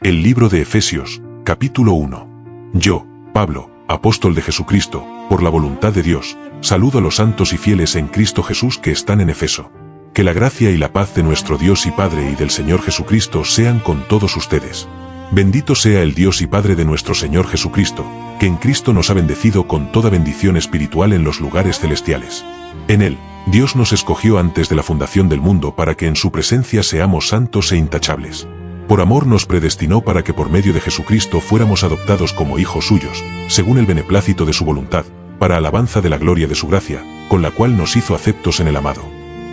El libro de Efesios, capítulo 1. Yo, Pablo, apóstol de Jesucristo, por la voluntad de Dios, saludo a los santos y fieles en Cristo Jesús que están en Efeso. Que la gracia y la paz de nuestro Dios y Padre y del Señor Jesucristo sean con todos ustedes. Bendito sea el Dios y Padre de nuestro Señor Jesucristo, que en Cristo nos ha bendecido con toda bendición espiritual en los lugares celestiales. En Él, Dios nos escogió antes de la fundación del mundo para que en su presencia seamos santos e intachables. Por amor nos predestinó para que por medio de Jesucristo fuéramos adoptados como hijos suyos, según el beneplácito de su voluntad, para alabanza de la gloria de su gracia, con la cual nos hizo aceptos en el amado.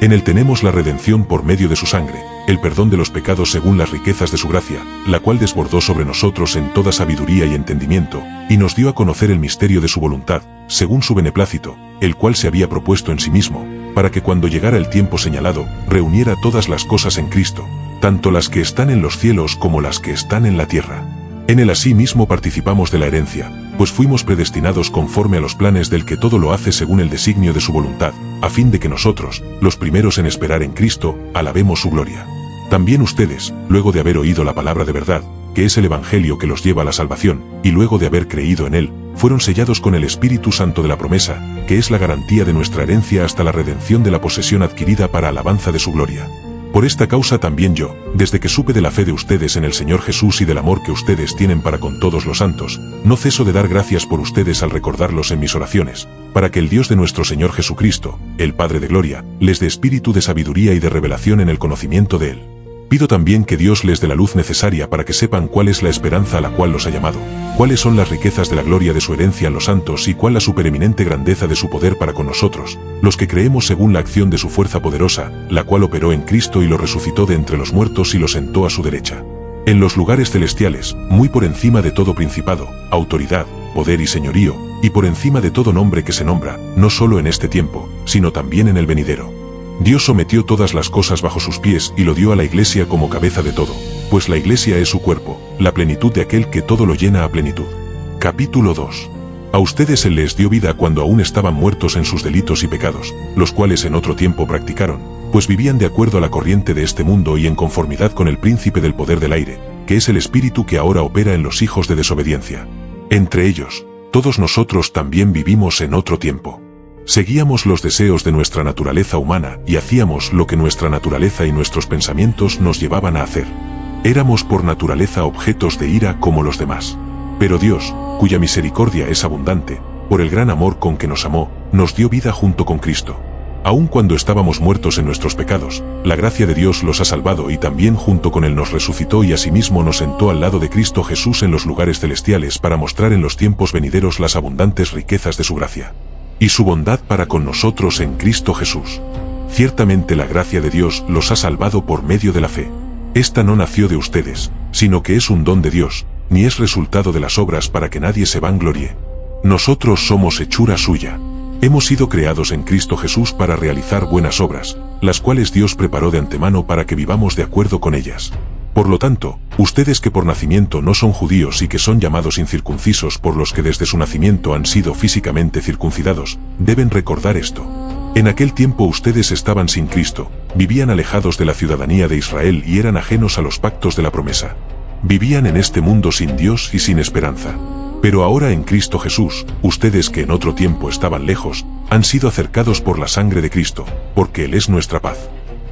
En Él tenemos la redención por medio de su sangre, el perdón de los pecados según las riquezas de su gracia, la cual desbordó sobre nosotros en toda sabiduría y entendimiento, y nos dio a conocer el misterio de su voluntad, según su beneplácito, el cual se había propuesto en sí mismo, para que cuando llegara el tiempo señalado, reuniera todas las cosas en Cristo, tanto las que están en los cielos como las que están en la tierra. En Él asimismo participamos de la herencia, pues fuimos predestinados conforme a los planes del que todo lo hace según el designio de su voluntad, a fin de que nosotros, los primeros en esperar en Cristo, alabemos su gloria. También ustedes, luego de haber oído la palabra de verdad, que es el Evangelio que los lleva a la salvación, y luego de haber creído en Él, fueron sellados con el Espíritu Santo de la promesa, que es la garantía de nuestra herencia hasta la redención de la posesión adquirida para alabanza de su gloria. Por esta causa también yo, desde que supe de la fe de ustedes en el Señor Jesús y del amor que ustedes tienen para con todos los santos, no ceso de dar gracias por ustedes al recordarlos en mis oraciones, para que el Dios de nuestro Señor Jesucristo, el Padre de gloria, les dé espíritu de sabiduría y de revelación en el conocimiento de Él. Pido también que Dios les dé la luz necesaria para que sepan cuál es la esperanza a la cual los ha llamado, cuáles son las riquezas de la gloria de su herencia en los santos y cuál la supereminente grandeza de su poder para con nosotros, los que creemos según la acción de su fuerza poderosa, la cual operó en Cristo y lo resucitó de entre los muertos y lo sentó a su derecha. En los lugares celestiales, muy por encima de todo principado, autoridad, poder y señorío, y por encima de todo nombre que se nombra, no solo en este tiempo, sino también en el venidero. Dios sometió todas las cosas bajo sus pies y lo dio a la Iglesia como cabeza de todo, pues la Iglesia es su cuerpo, la plenitud de aquel que todo lo llena a plenitud. Capítulo 2. A ustedes se les dio vida cuando aún estaban muertos en sus delitos y pecados, los cuales en otro tiempo practicaron, pues vivían de acuerdo a la corriente de este mundo y en conformidad con el príncipe del poder del aire, que es el espíritu que ahora opera en los hijos de desobediencia. Entre ellos, todos nosotros también vivimos en otro tiempo. Seguíamos los deseos de nuestra naturaleza humana y hacíamos lo que nuestra naturaleza y nuestros pensamientos nos llevaban a hacer. Éramos por naturaleza objetos de ira como los demás. Pero Dios, cuya misericordia es abundante, por el gran amor con que nos amó, nos dio vida junto con Cristo. Aun cuando estábamos muertos en nuestros pecados, la gracia de Dios los ha salvado y también junto con Él nos resucitó y asimismo nos sentó al lado de Cristo Jesús en los lugares celestiales para mostrar en los tiempos venideros las abundantes riquezas de su gracia y su bondad para con nosotros en Cristo Jesús. Ciertamente la gracia de Dios los ha salvado por medio de la fe. Esta no nació de ustedes, sino que es un don de Dios, ni es resultado de las obras para que nadie se vanglorie. Nosotros somos hechura suya. Hemos sido creados en Cristo Jesús para realizar buenas obras, las cuales Dios preparó de antemano para que vivamos de acuerdo con ellas. Por lo tanto, ustedes que por nacimiento no son judíos y que son llamados incircuncisos por los que desde su nacimiento han sido físicamente circuncidados, deben recordar esto. En aquel tiempo ustedes estaban sin Cristo, vivían alejados de la ciudadanía de Israel y eran ajenos a los pactos de la promesa. Vivían en este mundo sin Dios y sin esperanza. Pero ahora en Cristo Jesús, ustedes que en otro tiempo estaban lejos, han sido acercados por la sangre de Cristo, porque Él es nuestra paz.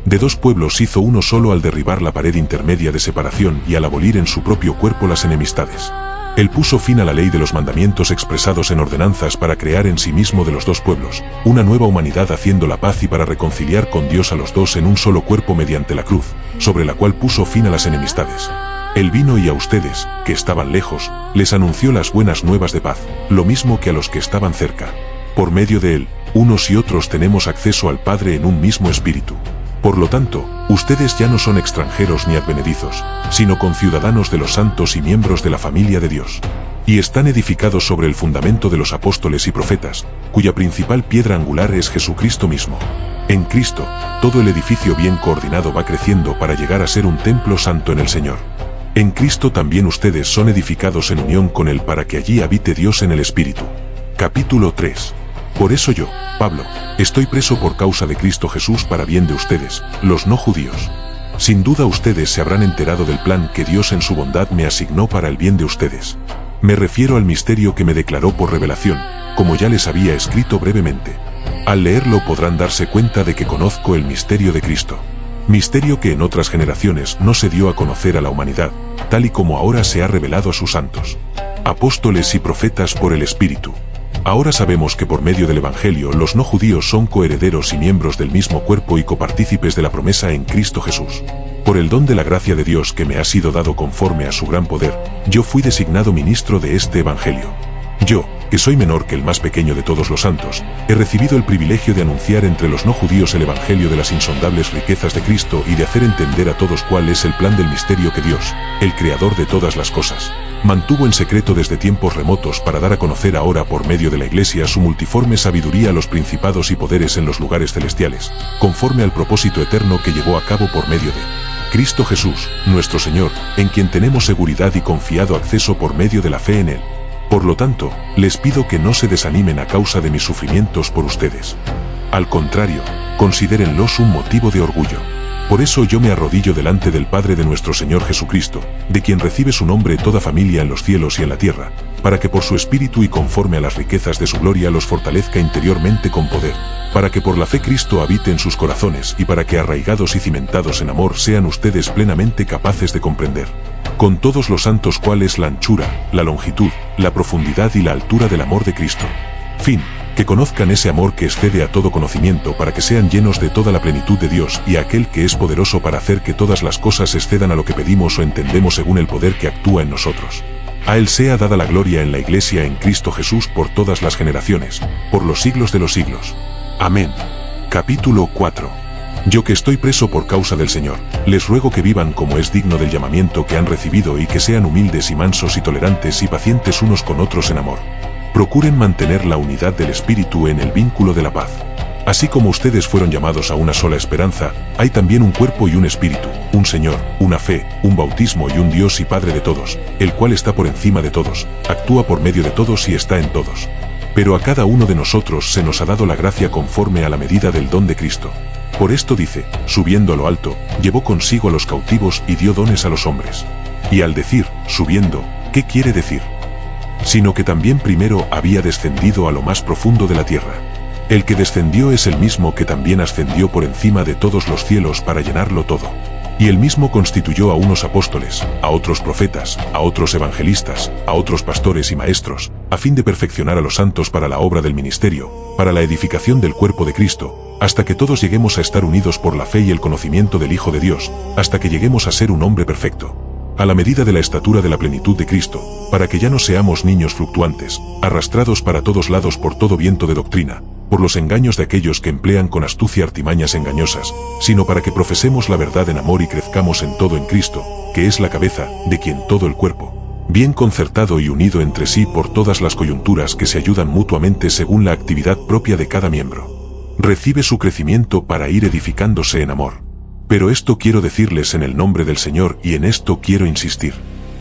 De dos pueblos hizo uno solo al derribar la pared intermedia de separación y al abolir en su propio cuerpo las enemistades. Él puso fin a la ley de los mandamientos expresados en ordenanzas para crear en sí mismo de los dos pueblos una nueva humanidad haciendo la paz y para reconciliar con Dios a los dos en un solo cuerpo mediante la cruz, sobre la cual puso fin a las enemistades. Él vino y a ustedes, que estaban lejos, les anunció las buenas nuevas de paz, lo mismo que a los que estaban cerca. Por medio de Él, unos y otros tenemos acceso al Padre en un mismo espíritu. Por lo tanto, ustedes ya no son extranjeros ni advenedizos, sino conciudadanos de los santos y miembros de la familia de Dios. Y están edificados sobre el fundamento de los apóstoles y profetas, cuya principal piedra angular es Jesucristo mismo. En Cristo, todo el edificio bien coordinado va creciendo para llegar a ser un templo santo en el Señor. En Cristo también ustedes son edificados en unión con Él para que allí habite Dios en el Espíritu. Capítulo 3. Por eso yo, Pablo, estoy preso por causa de Cristo Jesús para bien de ustedes, los no judíos. Sin duda ustedes se habrán enterado del plan que Dios en su bondad me asignó para el bien de ustedes. Me refiero al misterio que me declaró por revelación, como ya les había escrito brevemente. Al leerlo podrán darse cuenta de que conozco el misterio de Cristo. Misterio que en otras generaciones no se dio a conocer a la humanidad, tal y como ahora se ha revelado a sus santos, apóstoles y profetas por el Espíritu. Ahora sabemos que por medio del Evangelio los no judíos son coherederos y miembros del mismo cuerpo y copartícipes de la promesa en Cristo Jesús. Por el don de la gracia de Dios que me ha sido dado conforme a su gran poder, yo fui designado ministro de este Evangelio. Yo, que soy menor que el más pequeño de todos los santos, he recibido el privilegio de anunciar entre los no judíos el Evangelio de las insondables riquezas de Cristo y de hacer entender a todos cuál es el plan del misterio que Dios, el Creador de todas las cosas, mantuvo en secreto desde tiempos remotos para dar a conocer ahora por medio de la Iglesia su multiforme sabiduría a los principados y poderes en los lugares celestiales, conforme al propósito eterno que llevó a cabo por medio de Cristo Jesús, nuestro Señor, en quien tenemos seguridad y confiado acceso por medio de la fe en Él. Por lo tanto, les pido que no se desanimen a causa de mis sufrimientos por ustedes. Al contrario, considérenlos un motivo de orgullo. Por eso yo me arrodillo delante del Padre de nuestro Señor Jesucristo, de quien recibe su nombre toda familia en los cielos y en la tierra, para que por su Espíritu y conforme a las riquezas de su gloria los fortalezca interiormente con poder, para que por la fe Cristo habite en sus corazones y para que arraigados y cimentados en amor sean ustedes plenamente capaces de comprender con todos los santos cuál es la anchura, la longitud, la profundidad y la altura del amor de Cristo. Fin, que conozcan ese amor que excede a todo conocimiento para que sean llenos de toda la plenitud de Dios y a aquel que es poderoso para hacer que todas las cosas excedan a lo que pedimos o entendemos según el poder que actúa en nosotros. A Él sea dada la gloria en la Iglesia en Cristo Jesús por todas las generaciones, por los siglos de los siglos. Amén. Capítulo 4. Yo que estoy preso por causa del Señor, les ruego que vivan como es digno del llamamiento que han recibido y que sean humildes y mansos y tolerantes y pacientes unos con otros en amor. Procuren mantener la unidad del Espíritu en el vínculo de la paz. Así como ustedes fueron llamados a una sola esperanza, hay también un cuerpo y un espíritu, un Señor, una fe, un bautismo y un Dios y Padre de todos, el cual está por encima de todos, actúa por medio de todos y está en todos. Pero a cada uno de nosotros se nos ha dado la gracia conforme a la medida del don de Cristo. Por esto dice, subiendo a lo alto, llevó consigo a los cautivos y dio dones a los hombres. Y al decir, subiendo, ¿qué quiere decir? Sino que también primero había descendido a lo más profundo de la tierra. El que descendió es el mismo que también ascendió por encima de todos los cielos para llenarlo todo. Y él mismo constituyó a unos apóstoles, a otros profetas, a otros evangelistas, a otros pastores y maestros, a fin de perfeccionar a los santos para la obra del ministerio, para la edificación del cuerpo de Cristo, hasta que todos lleguemos a estar unidos por la fe y el conocimiento del Hijo de Dios, hasta que lleguemos a ser un hombre perfecto, a la medida de la estatura de la plenitud de Cristo, para que ya no seamos niños fluctuantes, arrastrados para todos lados por todo viento de doctrina, por los engaños de aquellos que emplean con astucia artimañas engañosas, sino para que profesemos la verdad en amor y crezcamos en todo en Cristo, que es la cabeza, de quien todo el cuerpo, bien concertado y unido entre sí por todas las coyunturas que se ayudan mutuamente según la actividad propia de cada miembro, recibe su crecimiento para ir edificándose en amor. Pero esto quiero decirles en el nombre del Señor y en esto quiero insistir.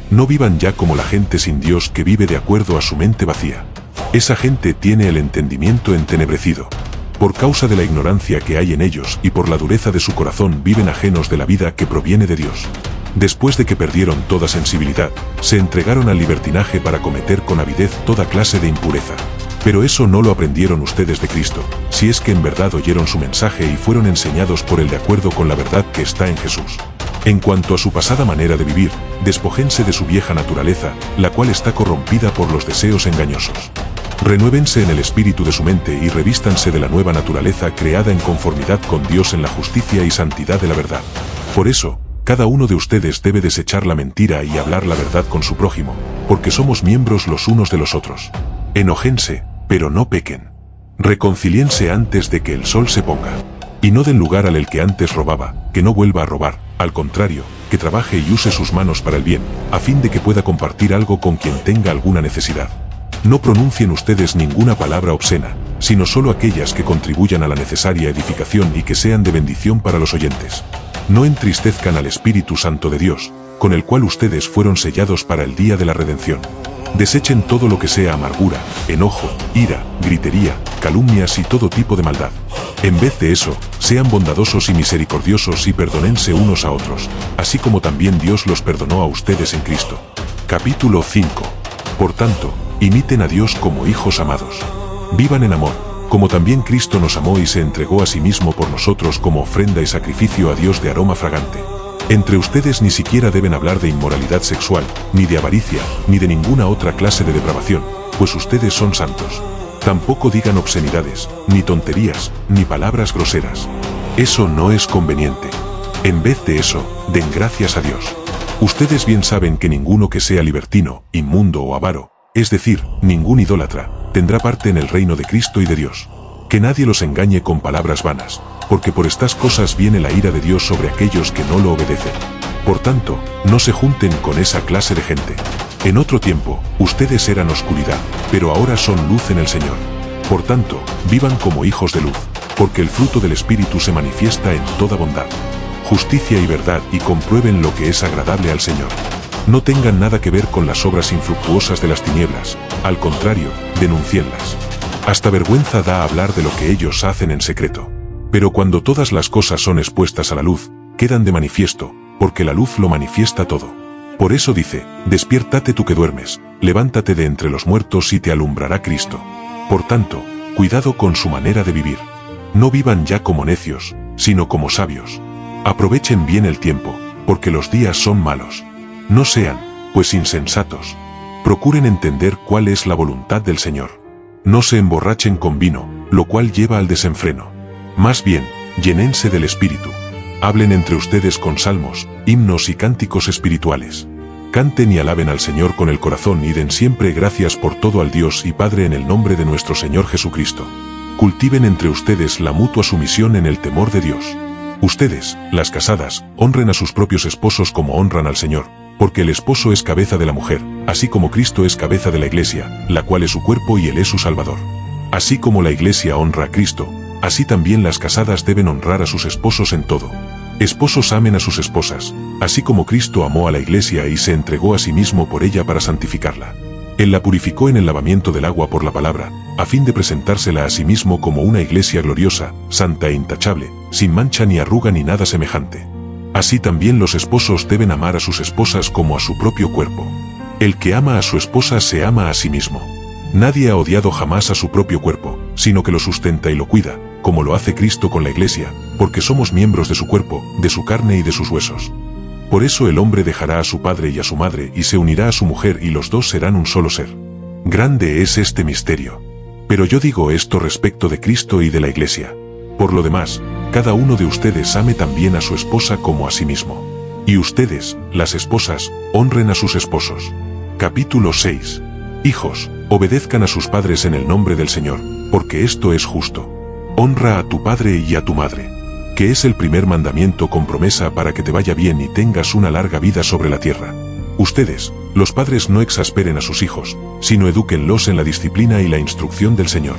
No vivan ya como la gente sin Dios que vive de acuerdo a su mente vacía. Esa gente tiene el entendimiento entenebrecido. Por causa de la ignorancia que hay en ellos y por la dureza de su corazón viven ajenos de la vida que proviene de Dios. Después de que perdieron toda sensibilidad, se entregaron al libertinaje para cometer con avidez toda clase de impureza. Pero eso no lo aprendieron ustedes de Cristo, si es que en verdad oyeron su mensaje y fueron enseñados por él de acuerdo con la verdad que está en Jesús. En cuanto a su pasada manera de vivir, despójense de su vieja naturaleza, la cual está corrompida por los deseos engañosos. Renuévense en el espíritu de su mente y revístanse de la nueva naturaleza creada en conformidad con Dios en la justicia y santidad de la verdad. Por eso, cada uno de ustedes debe desechar la mentira y hablar la verdad con su prójimo, porque somos miembros los unos de los otros. Enójense, pero no pequen. Reconcilíense antes de que el sol se ponga. Y no den lugar al que antes robaba, que no vuelva a robar, al contrario, que trabaje y use sus manos para el bien, a fin de que pueda compartir algo con quien tenga alguna necesidad. No pronuncien ustedes ninguna palabra obscena, sino solo aquellas que contribuyan a la necesaria edificación y que sean de bendición para los oyentes. No entristezcan al Espíritu Santo de Dios, con el cual ustedes fueron sellados para el día de la redención. Desechen todo lo que sea amargura, enojo, ira, gritería, calumnias y todo tipo de maldad. En vez de eso, sean bondadosos y misericordiosos y perdónense unos a otros, así como también Dios los perdonó a ustedes en Cristo. Capítulo 5. Por tanto, imiten a Dios como hijos amados. Vivan en amor, como también Cristo nos amó y se entregó a sí mismo por nosotros como ofrenda y sacrificio a Dios de aroma fragante. Entre ustedes ni siquiera deben hablar de inmoralidad sexual, ni de avaricia, ni de ninguna otra clase de depravación, pues ustedes son santos. Tampoco digan obscenidades, ni tonterías, ni palabras groseras. Eso no es conveniente. En vez de eso, den gracias a Dios. Ustedes bien saben que ninguno que sea libertino, inmundo o avaro, es decir, ningún idólatra, tendrá parte en el reino de Cristo y de Dios. Que nadie los engañe con palabras vanas, porque por estas cosas viene la ira de Dios sobre aquellos que no lo obedecen. Por tanto, no se junten con esa clase de gente. En otro tiempo, ustedes eran oscuridad, pero ahora son luz en el Señor. Por tanto, vivan como hijos de luz, porque el fruto del Espíritu se manifiesta en toda bondad, justicia y verdad, y comprueben lo que es agradable al Señor. No tengan nada que ver con las obras infructuosas de las tinieblas, al contrario, denúncienlas. Hasta vergüenza da hablar de lo que ellos hacen en secreto. Pero cuando todas las cosas son expuestas a la luz, quedan de manifiesto, porque la luz lo manifiesta todo. Por eso dice, despiértate tú que duermes, levántate de entre los muertos y te alumbrará Cristo. Por tanto, cuidado con su manera de vivir. No vivan ya como necios, sino como sabios. Aprovechen bien el tiempo, porque los días son malos. No sean, pues, insensatos. Procuren entender cuál es la voluntad del Señor. No se emborrachen con vino, lo cual lleva al desenfreno. Más bien, llénense del Espíritu. Hablen entre ustedes con salmos, himnos y cánticos espirituales. Canten y alaben al Señor con el corazón y den siempre gracias por todo al Dios y Padre en el nombre de nuestro Señor Jesucristo. Cultiven entre ustedes la mutua sumisión en el temor de Dios. Ustedes, las casadas, honren a sus propios esposos como honran al Señor, porque el esposo es cabeza de la mujer, así como Cristo es cabeza de la Iglesia, la cual es su cuerpo y Él es su Salvador. Así como la Iglesia honra a Cristo, así también las casadas deben honrar a sus esposos en todo. Esposos amen a sus esposas, así como Cristo amó a la Iglesia y se entregó a sí mismo por ella para santificarla. Él la purificó en el lavamiento del agua por la palabra, a fin de presentársela a sí mismo como una Iglesia gloriosa, santa e intachable, sin mancha ni arruga ni nada semejante. Así también los esposos deben amar a sus esposas como a su propio cuerpo. El que ama a su esposa se ama a sí mismo. Nadie ha odiado jamás a su propio cuerpo, sino que lo sustenta y lo cuida, como lo hace Cristo con la Iglesia, porque somos miembros de su cuerpo, de su carne y de sus huesos. Por eso el hombre dejará a su padre y a su madre y se unirá a su mujer y los dos serán un solo ser. Grande es este misterio. Pero yo digo esto respecto de Cristo y de la Iglesia. Por lo demás, cada uno de ustedes ame también a su esposa como a sí mismo. Y ustedes, las esposas, honren a sus esposos. Capítulo 6. Hijos, obedezcan a sus padres en el nombre del Señor, porque esto es justo. Honra a tu padre y a tu madre, que es el primer mandamiento con promesa para que te vaya bien y tengas una larga vida sobre la tierra. Ustedes, los padres, no exasperen a sus hijos, sino edúquenlos en la disciplina y la instrucción del Señor.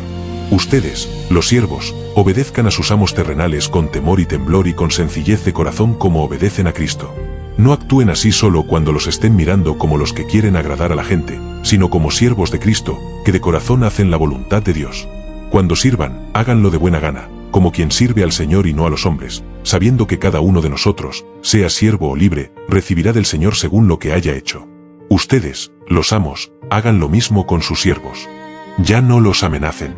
Ustedes, los siervos, obedezcan a sus amos terrenales con temor y temblor y con sencillez de corazón como obedecen a Cristo. No actúen así solo cuando los estén mirando como los que quieren agradar a la gente, sino como siervos de Cristo, que de corazón hacen la voluntad de Dios. Cuando sirvan, háganlo de buena gana, como quien sirve al Señor y no a los hombres, sabiendo que cada uno de nosotros, sea siervo o libre, recibirá del Señor según lo que haya hecho. Ustedes, los amos, hagan lo mismo con sus siervos. Ya no los amenacen.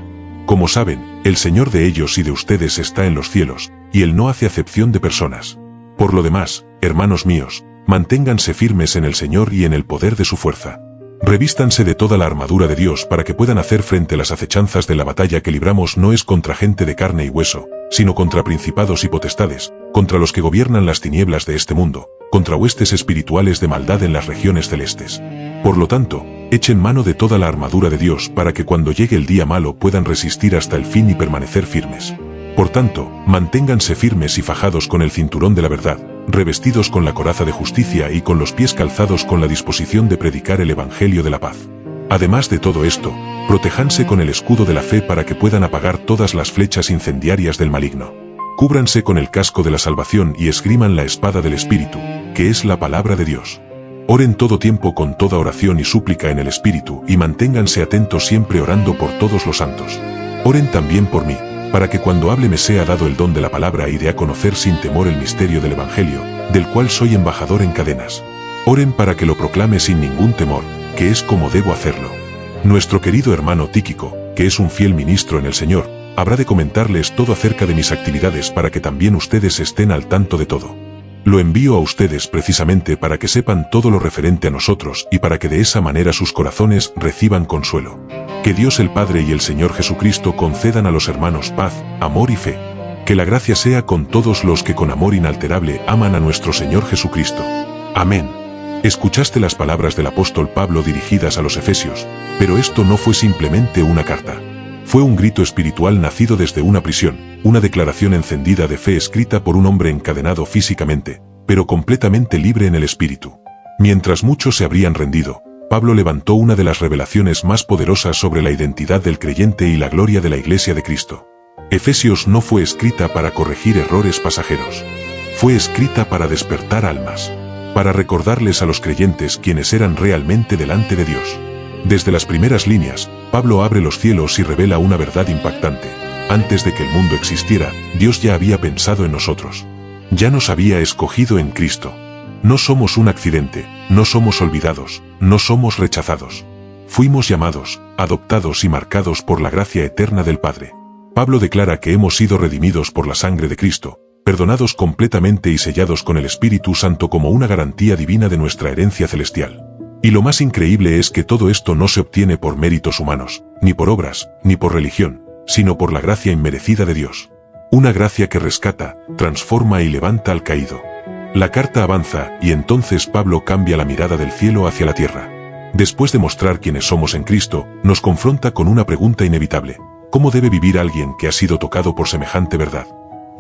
Como saben, el Señor de ellos y de ustedes está en los cielos, y Él no hace acepción de personas. Por lo demás, hermanos míos, manténganse firmes en el Señor y en el poder de su fuerza. Revístanse de toda la armadura de Dios para que puedan hacer frente a las acechanzas de la batalla que libramos. No es contra gente de carne y hueso, sino contra principados y potestades, contra los que gobiernan las tinieblas de este mundo, contra huestes espirituales de maldad en las regiones celestes. Por lo tanto, echen mano de toda la armadura de Dios para que cuando llegue el día malo puedan resistir hasta el fin y permanecer firmes. Por tanto, manténganse firmes y fajados con el cinturón de la verdad, revestidos con la coraza de justicia y con los pies calzados con la disposición de predicar el Evangelio de la paz. Además de todo esto, protéjanse con el escudo de la fe para que puedan apagar todas las flechas incendiarias del maligno. Cúbranse con el casco de la salvación y esgriman la espada del Espíritu, que es la palabra de Dios. Oren todo tiempo con toda oración y súplica en el Espíritu y manténganse atentos siempre orando por todos los santos. Oren también por mí, para que cuando hable me sea dado el don de la palabra y dé a conocer sin temor el misterio del Evangelio, del cual soy embajador en cadenas. Oren para que lo proclame sin ningún temor, que es como debo hacerlo. Nuestro querido hermano Tíquico, que es un fiel ministro en el Señor, habrá de comentarles todo acerca de mis actividades para que también ustedes estén al tanto de todo. Lo envío a ustedes precisamente para que sepan todo lo referente a nosotros y para que de esa manera sus corazones reciban consuelo. Que Dios el Padre y el Señor Jesucristo concedan a los hermanos paz, amor y fe. Que la gracia sea con todos los que con amor inalterable aman a nuestro Señor Jesucristo. Amén. Escuchaste las palabras del apóstol Pablo dirigidas a los Efesios, pero esto no fue simplemente una carta. Fue un grito espiritual nacido desde una prisión, una declaración encendida de fe escrita por un hombre encadenado físicamente, pero completamente libre en el espíritu. Mientras muchos se habrían rendido, Pablo levantó una de las revelaciones más poderosas sobre la identidad del creyente y la gloria de la Iglesia de Cristo. Efesios no fue escrita para corregir errores pasajeros. Fue escrita para despertar almas, para recordarles a los creyentes quiénes eran realmente delante de Dios. Desde las primeras líneas, Pablo abre los cielos y revela una verdad impactante. Antes de que el mundo existiera, Dios ya había pensado en nosotros. Ya nos había escogido en Cristo. No somos un accidente, no somos olvidados, no somos rechazados. Fuimos llamados, adoptados y marcados por la gracia eterna del Padre. Pablo declara que hemos sido redimidos por la sangre de Cristo, perdonados completamente y sellados con el Espíritu Santo como una garantía divina de nuestra herencia celestial. Y lo más increíble es que todo esto no se obtiene por méritos humanos, ni por obras, ni por religión, sino por la gracia inmerecida de Dios. Una gracia que rescata, transforma y levanta al caído. La carta avanza y entonces Pablo cambia la mirada del cielo hacia la tierra. Después de mostrar quiénes somos en Cristo, nos confronta con una pregunta inevitable. ¿Cómo debe vivir alguien que ha sido tocado por semejante verdad?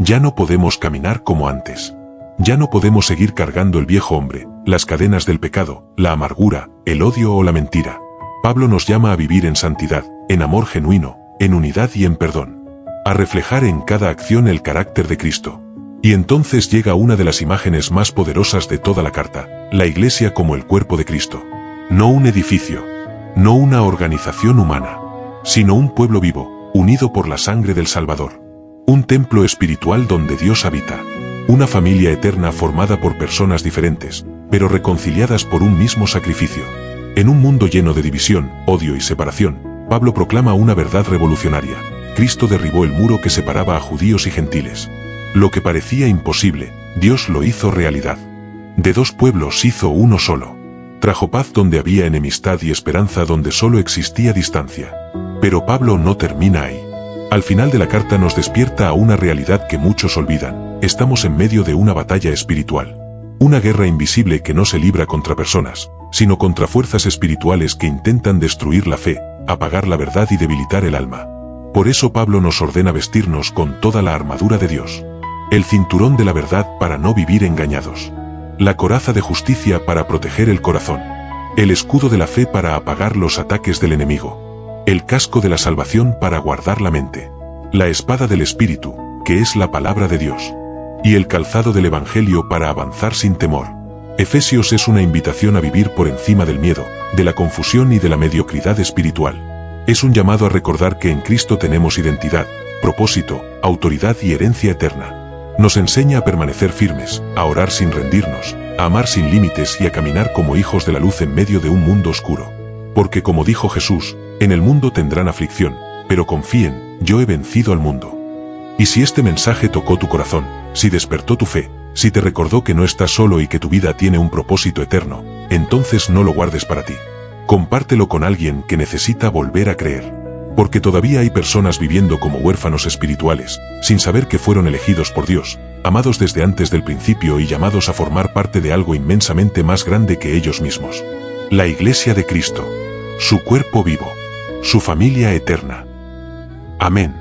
Ya no podemos caminar como antes. Ya no podemos seguir cargando el viejo hombre, las cadenas del pecado, la amargura, el odio o la mentira. Pablo nos llama a vivir en santidad, en amor genuino, en unidad y en perdón. A reflejar en cada acción el carácter de Cristo. Y entonces llega una de las imágenes más poderosas de toda la carta, la Iglesia como el cuerpo de Cristo. No un edificio, no una organización humana, sino un pueblo vivo, unido por la sangre del Salvador. Un templo espiritual donde Dios habita. Una familia eterna formada por personas diferentes, pero reconciliadas por un mismo sacrificio. En un mundo lleno de división, odio y separación, Pablo proclama una verdad revolucionaria. Cristo derribó el muro que separaba a judíos y gentiles. Lo que parecía imposible, Dios lo hizo realidad. De dos pueblos hizo uno solo. Trajo paz donde había enemistad y esperanza donde solo existía distancia. Pero Pablo no termina ahí. Al final de la carta nos despierta a una realidad que muchos olvidan. Estamos en medio de una batalla espiritual. Una guerra invisible que no se libra contra personas, sino contra fuerzas espirituales que intentan destruir la fe, apagar la verdad y debilitar el alma. Por eso Pablo nos ordena vestirnos con toda la armadura de Dios. El cinturón de la verdad para no vivir engañados. La coraza de justicia para proteger el corazón. El escudo de la fe para apagar los ataques del enemigo. El casco de la salvación para guardar la mente. La espada del Espíritu, que es la palabra de Dios. Y el calzado del Evangelio para avanzar sin temor. Efesios es una invitación a vivir por encima del miedo, de la confusión y de la mediocridad espiritual. Es un llamado a recordar que en Cristo tenemos identidad, propósito, autoridad y herencia eterna. Nos enseña a permanecer firmes, a orar sin rendirnos, a amar sin límites y a caminar como hijos de la luz en medio de un mundo oscuro. Porque como dijo Jesús, en el mundo tendrán aflicción, pero confíen, yo he vencido al mundo. Y si este mensaje tocó tu corazón, si despertó tu fe, si te recordó que no estás solo y que tu vida tiene un propósito eterno, entonces no lo guardes para ti. Compártelo con alguien que necesita volver a creer. Porque todavía hay personas viviendo como huérfanos espirituales, sin saber que fueron elegidos por Dios, amados desde antes del principio y llamados a formar parte de algo inmensamente más grande que ellos mismos. La Iglesia de Cristo. Su cuerpo vivo. Su familia eterna. Amén.